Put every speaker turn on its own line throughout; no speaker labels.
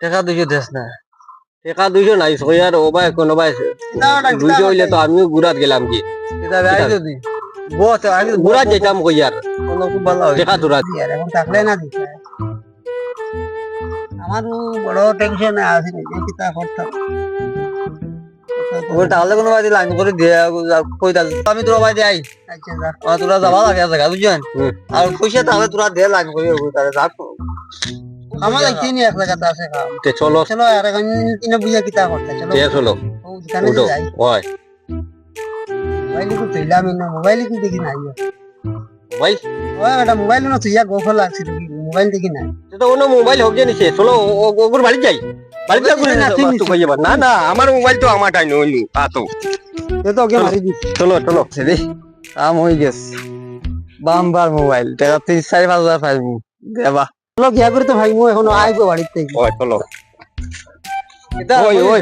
টাকা 200 দেস না টাকা 200 নাই সয়ার ও ভাই কোন ভাই 200 হইলে তো আমিও গুড়াত গেলাম কি এটা ভাই যদি বহুত আমি গুড়াত যেতাম কইয়ার কোন খুব ভালো টাকা দুরাত
এখন থাকলে না দিতে আমার বড় টেনশন আছে যে কিতা করতে
ও তাহলে কোনো ভাই লাইন করে দিয়ে কই দাল আমি তোরা ভাই দেই
আচ্ছা যা
তোরা যাবা লাগে জায়গা বুঝছেন আর পয়সা তাহলে তোরা দে লাইন করে তাহলে যা
আমার একদিনই 1 টাকা আছে খাও
তে চলো
চলো আর এখন কিনা বুঝা কিতা করতে চলো
তে চলো
ও দোকানে
উঠো
যাই
ওই
মোবাইল কো তুইলাম না মোবাইল কি দেখি নাই
ভাই
ওই এটা মোবাইল না তুইয়া গোফল লাগছে মোবাইল দেখি নাই
তো কোনো মোবাইল হোক জানিস চলো ওগর বাড়ি যাই বাড়ি যা করে না তুই কইবা না না আমার মোবাইল তো আমারটাই নইনি আতো
এ তো ওকে মারি দিস
চলো চলো রে কাম হই গেছে বাম্বার মোবাইল টাকা 3-4,500 পাইবো দেবা
চলো গিয়া করে তো ভাই মু এখন আইবো বাড়িতে থেকে
ওই চলো ওই ওই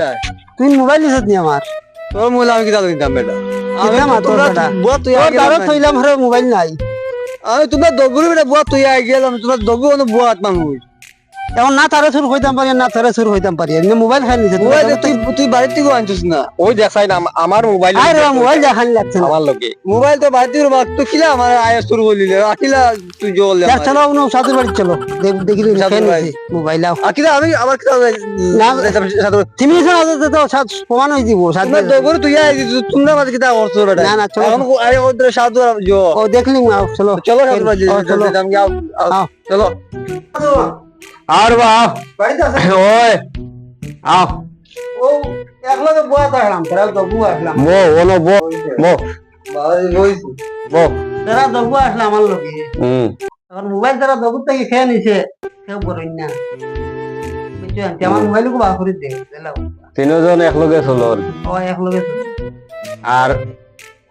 তুই মোবাইল নিছত নি আমার
তোর মোবাইল আমি কিটা দিতাম বেটা
আমি মাত্র বেটা
বুয়া তুই
তোর
আগে
দাঁড়া থইলাম হরে মোবাইল নাই
আমি তোমরা দগুরি বেটা বুয়া তুই আগে গেলাম তোমরা দগু কোনো বুয়া আত্মা মুই
এখন না তারে সুর হইতাম পারি না তারে সুর হইতাম পারি এমনি মোবাইল খাই নিছে
মোবাইল তুই তুই বাড়ি থেকে আনছিস না ওই দেখাই না আমার মোবাইল
আরে মোবাইল দেখানি লাগছে না
আমার লগে মোবাইল তো বাড়ি থেকে তো কিলা আমার আয় শুরু হইলি আকিলা তুই জল
দেখ চলো উনো সাধুর বাড়ি চলো দেখি তুই
সাধুর
খেয়ে
বাড়ি।
নিছি মোবাইল আও
আকিলা আমি আবার কিলা
না তুমি এসে তো সাত সমান হয়ে দিব সাত
তোমরা দগুরি তুই আই তোমরা মাঝে কিটা করছো বেটা
না, না, চলো।
এখন আরে ওদের সাধু জো
ও দেখলি আও চলো
চলো সাধু বাড়ি
ও, চলো
আমি যাও
আও।
চলো
আর বা
বাড়িতে আছে
ওই আও
ও একলগে বুয়া তাড়াম তারা দবু আসলাম
বো ওনো বো বো
বাড়ি রইছি
বো
তারা দবু আসলাম আমার লগে এখন মোবাইল তারা দবু থেকে খেয়ে নিছে কেউ করেন না বুঝছেন আমার মোবাইল কো বার করে দে দিলাম
তিনজন একলগে চলো
ও একলগে
আর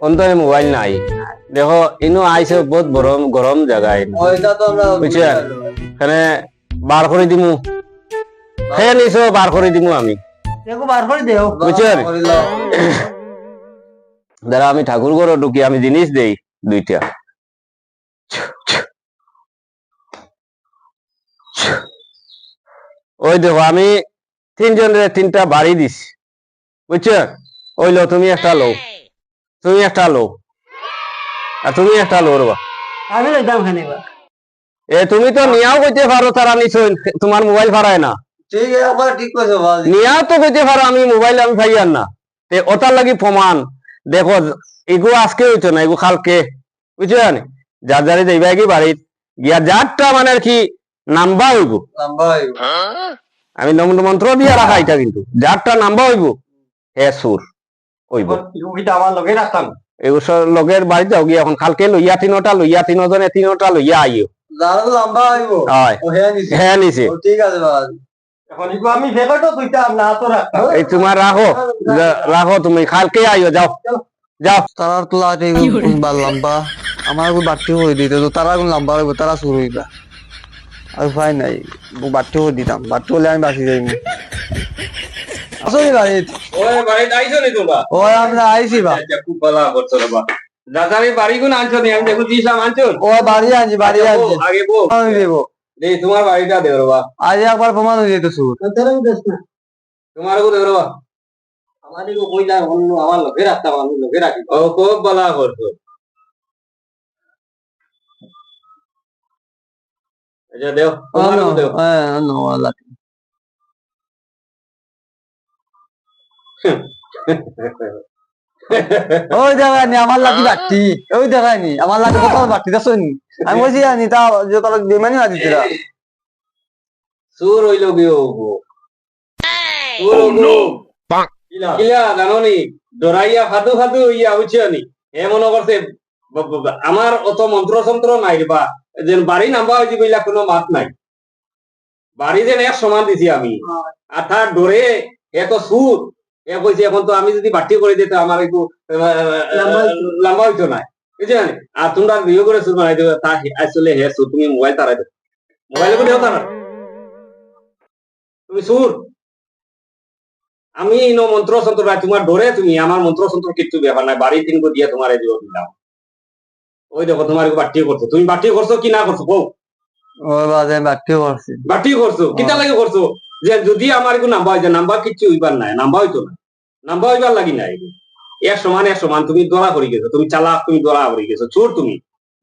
অন্তরে মোবাইল নাই দেখো ইনো আইছে বহুত গরম গরম জায়গায়
ওইটা তো আমরা
বুঝছেন এখানে বার করে দিমু খেয়ে নিছো বার করে দিমু আমি
দেখো বার করে দেও
বুঝছেন দাঁড়া আমি ঠাকুর ঘরে ঢুকি আমি জিনিস দেই দুইটা ওই দেখো আমি তিনজনের তিনটা বাড়ি দিছি বুঝছো ওই লো তুমি একটা লো তুমি একটা লো আর তুমি একটা লো রবা
আমি লইতাম খানে বা
এ তুমি তো নিয়াও কইতে পারো তারা নিছো তোমার মোবাইল ফারায় না
ঠিক আছে আবার ঠিক কইছো বাজি
নিয়াও তো কইতে পারো আমি মোবাইল আমি ফাইয়ার না তে ওটার লাগি প্রমাণ দেখো এগু আজকে হইতো না এগু কালকে বুঝছেন যার যারে যাইবা কি বাড়িত গিয়া যারটা মানে আর কি নাম্বা হইব
লম্বা
আমি মন্ত্র দিয়া রাখা এটা কিন্তু যারটা নাম্বা হইব হে সুর হইব
ওইটা আমার লগে রাখতাম
এগুলো লগের বাড়ি যাও গিয়া এখন কালকে লইয়া তিনজনে তিনটা লইয়া আইও
যারা লম্বা হইব
হয়
ও হে নিছে
হ্যাঁ নিছে
ও ঠিক আছে বাজি এখন ইকো আমি ফেভারটো দুইটা না তো রাখতাম
এই তোমার রাখো রাখো তুমি কালকে আইও যাও যাও
তারার তোলা বা লম্বা আমার বাড়তি হয়ে দিত তো তারা লম্বা হইব তারা শুরু হইবা আর উপায় নাই বাড়তি হয়ে দিতাম বাড়তি হলে আমি বাঁচি যাইনি আসলে বাড়িত
ওই বাড়িতে আইছো নি তোমরা
ও আমরা আইছি বা
খুব ভালো করছো রে দাদা আমি বাড়ি কোন আনছো নি আমি দেখো দিছিলাম আনছো
ও বাড়ি আনছি বাড়ি আনছি
আগে বো
আমি দেবো
দেই তোমার বাড়িটা দেও রে
আজ একবার প্রমাণ হয়ে যেত সুর
তারা দেশ না
তোমার কো দেও রে
আমাদের কইলা অন্য আমার লোকে রাখতাম আমি লোকে রাখি
ও খুব ভালো করছো আচ্ছা দেও তোমার কো দেও
হ্যাঁ নো আল্লাহ ওই দেখায়নি আমার লাঠি বাড়তি ওই দেখায়নি আমার লাঠি কত বাড়তি দেখছেন আমি বলছি জানি তা যে তার বেমানি না দিতে
সুর হইলো গিয়ে গো সুর গো কিলা জানোনি ডরাইয়া ফাদু ফাদু ইয়া উঠিয়ানি হে মনে করছে আমার অত মন্ত্র সন্ত্র নাই বা যেন বাড়ি নাম্বা হয়েছে বইলা কোনো মাত নাই বাড়ি যেন এক সমান দিছি আমি আর তার ডরে এত সুর এ কইছে এখন তো আমি যদি বাটি করে দিতে আমার একটু লম্বা হইতো না বুঝছেন আর তোমরা ভিডিও করে সুর বানাই দেবে তা আসলে হে সুর তুমি মোবাইল তারাই দেবে মোবাইলে করে দেও তারা তুমি সুর আমি নো মন্ত্র সন্ত্র নাই তোমার ডরে তুমি আমার মন্ত্র সন্ত্র কিচ্ছু ব্যাপার নাই বাড়ি তিনকো দিয়ে তোমার এই দিলাম ওই দেখো তোমার বাটি করছো তুমি বাটি করছো কি না করছো বউ
ও বাজে বাড়তি করছি
বাটি করছো কিটা লাগে করছো যে যদি আমার কোনো নাম্বার হয়েছে নাম্বার কিচ্ছু হইবার নাই নাম্বার হইতো না নাম্বার হইবার লাগি নাই এক সমান তুমি দোয়া করে গেছো তুমি চালাক তুমি দোয়া করে গেছো চোর তুমি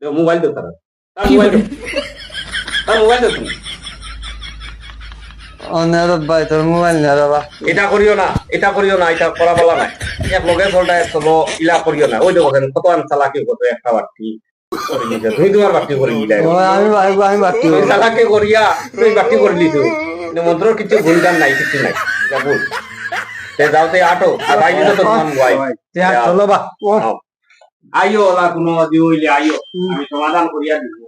মোবাইল তো তার মোবাইল তো তুমি
নেরব ভাই তোর মোবাইল নেরবা
এটা করিও না এটা করা বলা নাই এক লগে চলটা চলো ইলা করিও না ওই দেখো কত আন চালাকি কত একটা বাটি করে দিছো তুমি তোমার বাটি করে দিলাই
আমি বাটি
তুমি চালাকি করিয়া তুমি বাটি করে দিছো মন্ত্র কিছু ভুলগান নাই কিছু নাই যা ভুল তে যাওতে আটো আর ভাই দিছো তো তোমার ভাই
চলো বা
আইও ওলা কোনো দিওইলে আইও আমি সমাধান করিয়া দিব